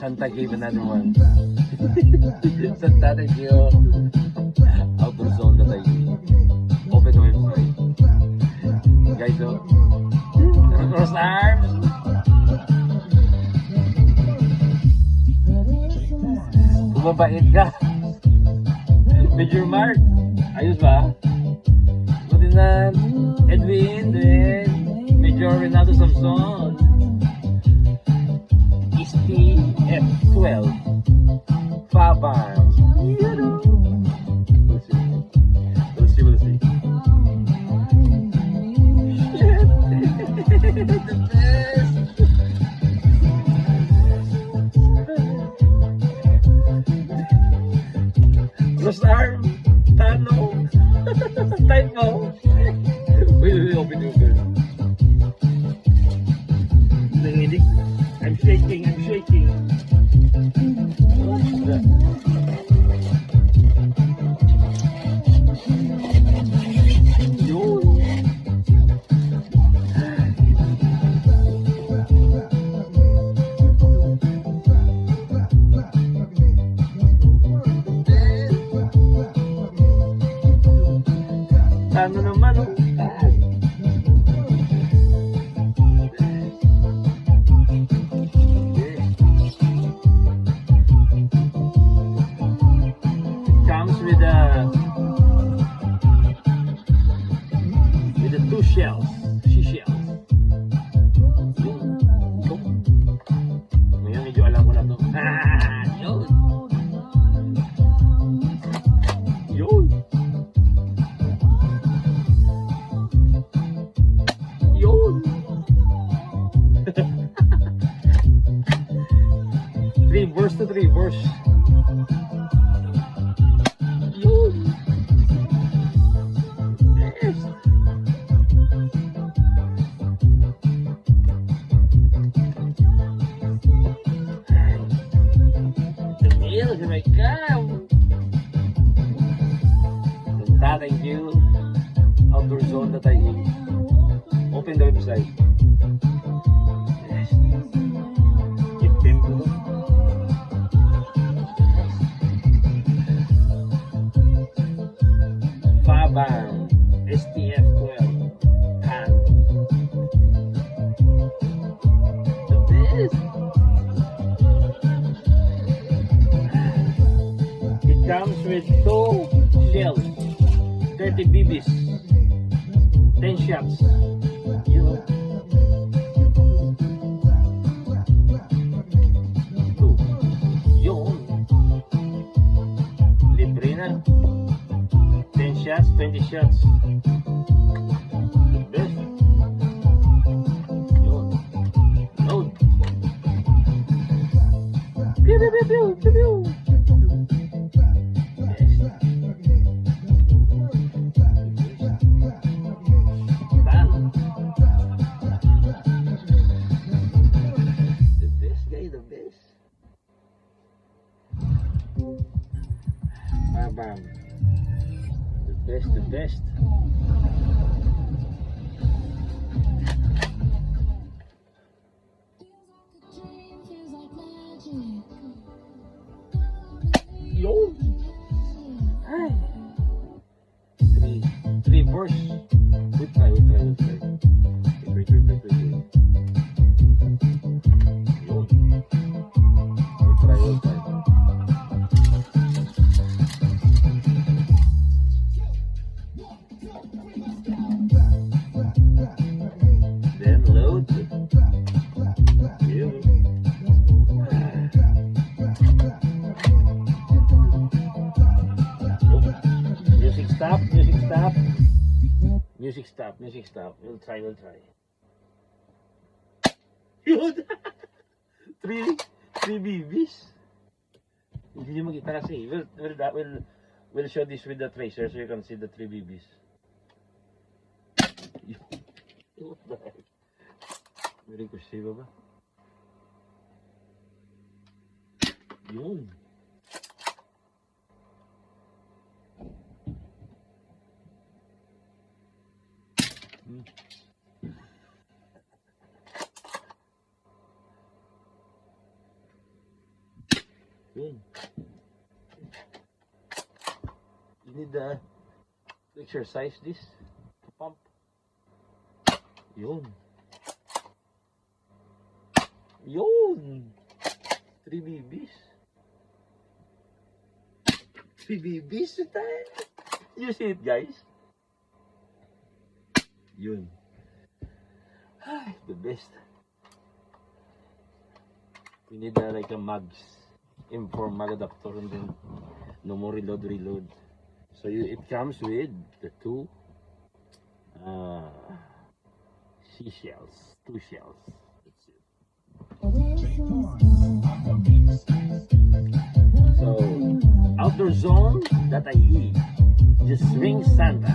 Santa gave another one. Santa, thank you. Outdoor zone that I open the website. Guys, so cross arms. Bumabait ka. Major Mark. Ayos ba? Buti na Edwin, then Major Renato Samson. STF12 Faban. We'll see. The best. Cross arm, Tano, type mo. Wait, open. Nanginig. I'm shaking. Ano naman, oh. Comes with the two shells, seashells. Ngayon medyo alam ko na to. Yun. 3 verse. Yun. Yes. The meal, here I come. Thank you. Outdoor zone that I open the website. Yes. Keep tempo. Faban STF12 and the best. It comes with 2 shells, 30 BBs, 10 shots. You know. 2. Yun. Libre na. 10 shots, 20 shots. The best. Yun. Load. Pew, pew, pew, pew, pew. Bam. The best. Yo. Hi. 3 verse. We'll try. Wait. Yo. We'll try. Then load. Music stop. We'll try. Yun! 3 BBs. Hindi nyo makita kasi. We'll show this with the tracer so you can see the 3 BBs. What the heck? Very kursiba ba? Yun. Yun. You need to exercise this to pump. Yun. Yun. 3 BBs. 3 BBs. You see it, guys? Yun. Ay, the best. We need like a mags. M4 mag adapter and then no more reload. So it comes with the two seashells, 2 shells. That's it. So outdoor zone that I eat, just swing Santa.